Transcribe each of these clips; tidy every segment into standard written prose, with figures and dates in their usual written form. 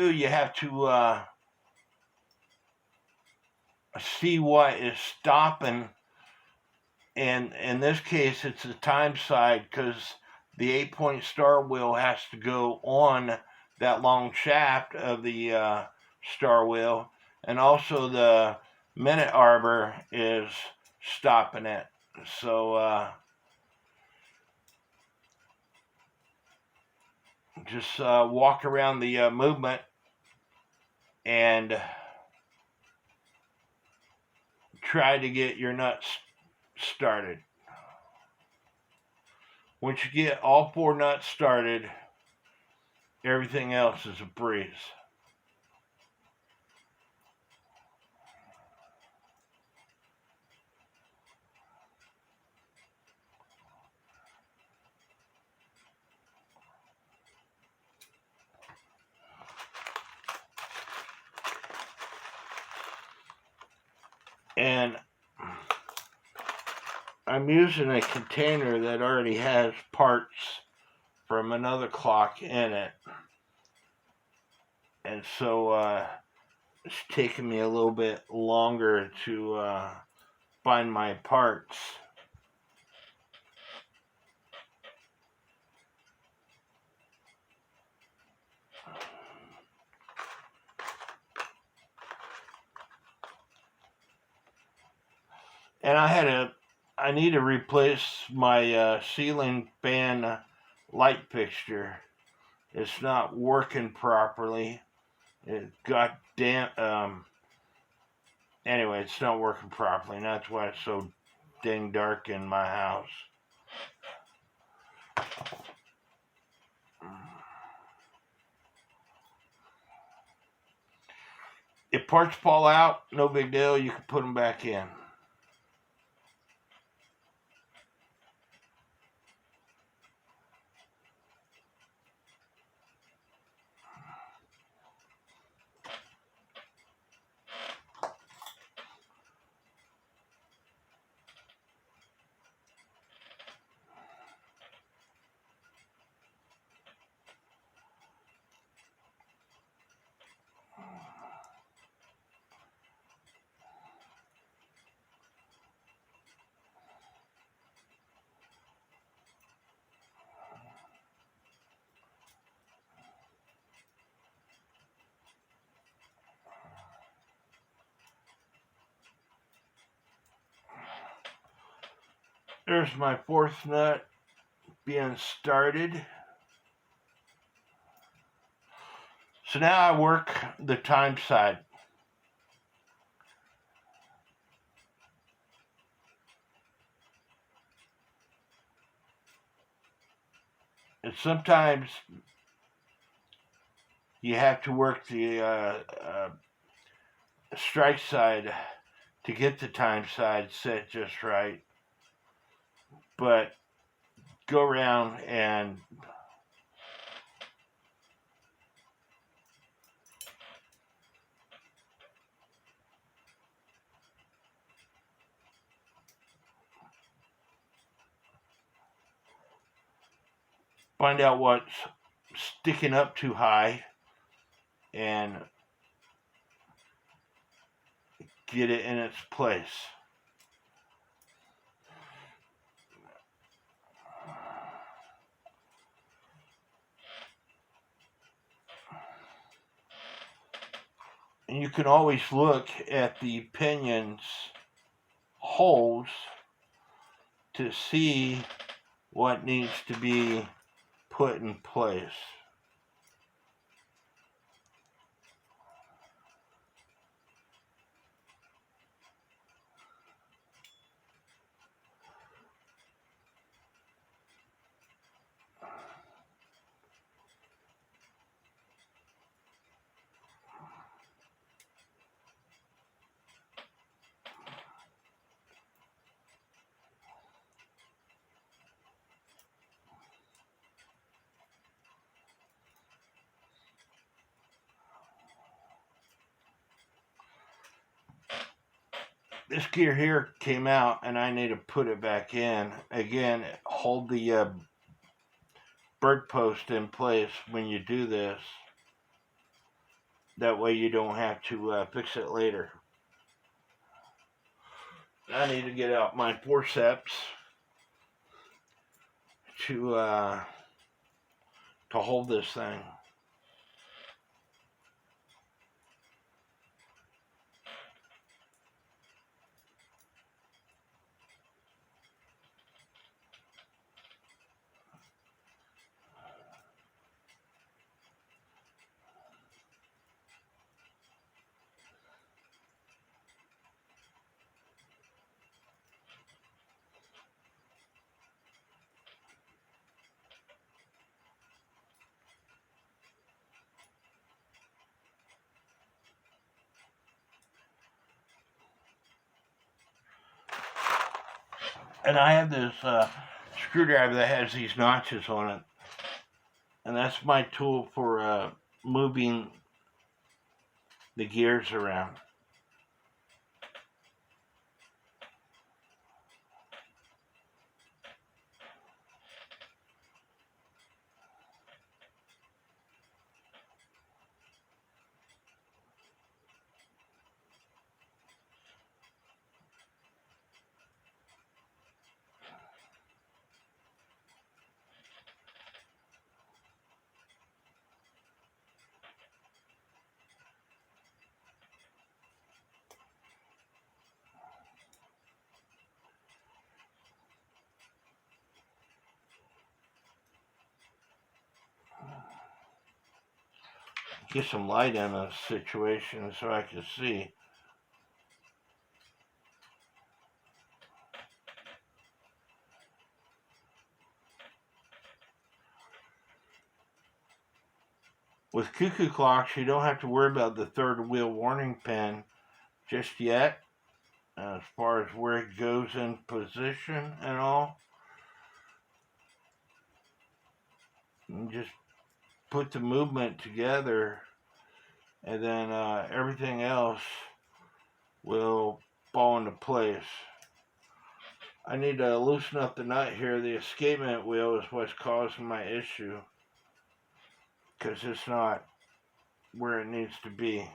do, you have to see what is stopping. And in this case, it's the time side, because the 8-point star wheel has to go on that long shaft of the star wheel, and also the minute arbor is stopping it. So just walk around the movement and try to get your nuts started. Once you get all 4 nuts started, everything else is a breeze. And I'm using a container that already has parts from another clock in it. And so it's taking me a little bit longer to find my parts. And I need to replace my ceiling fan light fixture. It's not working properly. It got anyway, it's not working properly, and that's why it's so dang dark in my house. If parts fall out, no big deal. You can put them back in. There's my 4th nut being started. So now I work the time side. And sometimes you have to work the strike side to get the time side set just right. But go around and find out what's sticking up too high and get it in its place. And you can always look at the pinion's holes to see what needs to be put in place. This gear here came out and I need to put it back in. Again, hold the bird post in place when you do this. That way you don't have to fix it later. I need to get out my forceps to hold this thing. And I have this screwdriver that has these notches on it. And that's my tool for moving the gears around. Get some light in the situation so I can see. With cuckoo clocks, you don't have to worry about the third wheel warning pin just yet, as far as where it goes in position and all. You just put the movement together, and then everything else will fall into place. I need to loosen up the nut here. The escapement wheel is what's causing my issue, because it's not where it needs to be.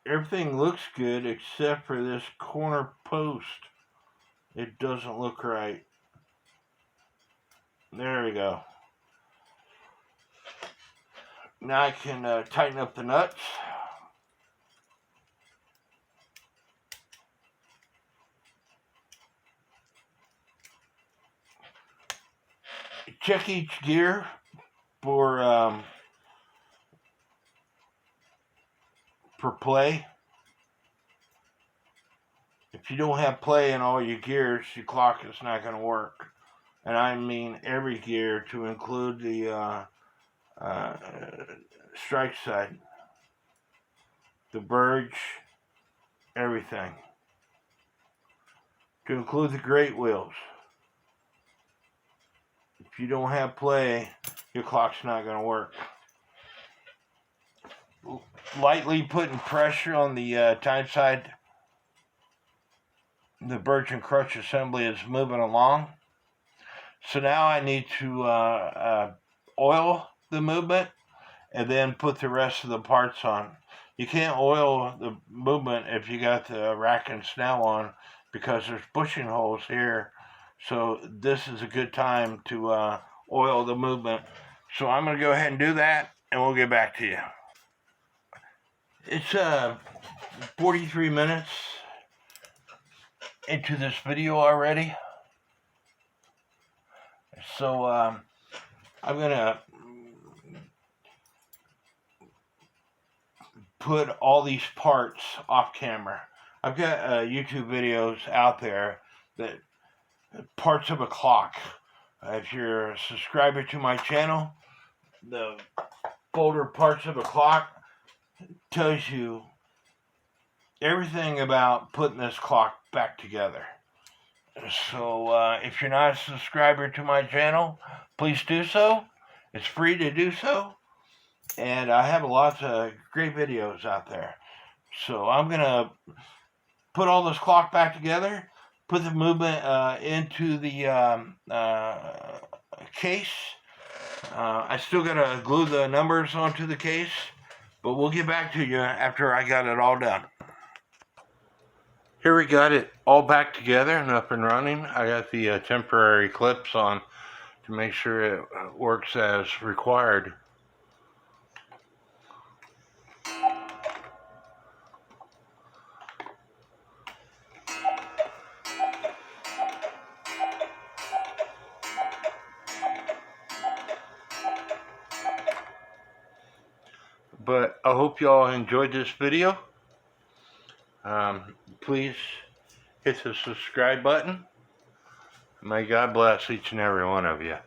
Everything looks good except for this corner post. It doesn't look right. There we go. Now I can tighten up the nuts. Check each gear for play. If you don't have play in all your gears, your clock is not going to work. And I mean every gear, to include the strike side, the burge, everything. To include the great wheels. If you don't have play, your clock's not going to work. Lightly putting pressure on the time side, the birch and crutch assembly is moving along. So now I need to oil the movement and then put the rest of the parts on. You can't oil the movement if you got the rack and snell on, because there's bushing holes here. So this is a good time to oil the movement. So I'm going to go ahead and do that, and we'll get back to you. It's 43 minutes into this video already. So I'm going to put all these parts off camera. I've got YouTube videos out there that parts of a clock. If you're a subscriber to my channel, the folder parts of a clock tells you everything about putting this clock back together. So if you're not a subscriber to my channel, please do so. It's free to do so. And I have lots of great videos out there. So I'm going to put all this clock back together, put the movement into the case. I still got to glue the numbers onto the case, but we'll get back to you after I got it all done. Here we got it all back together and up and running. I got the temporary clips on to make sure it works as required. But I hope y'all enjoyed this video. Please hit the subscribe button. May God bless each and every one of you.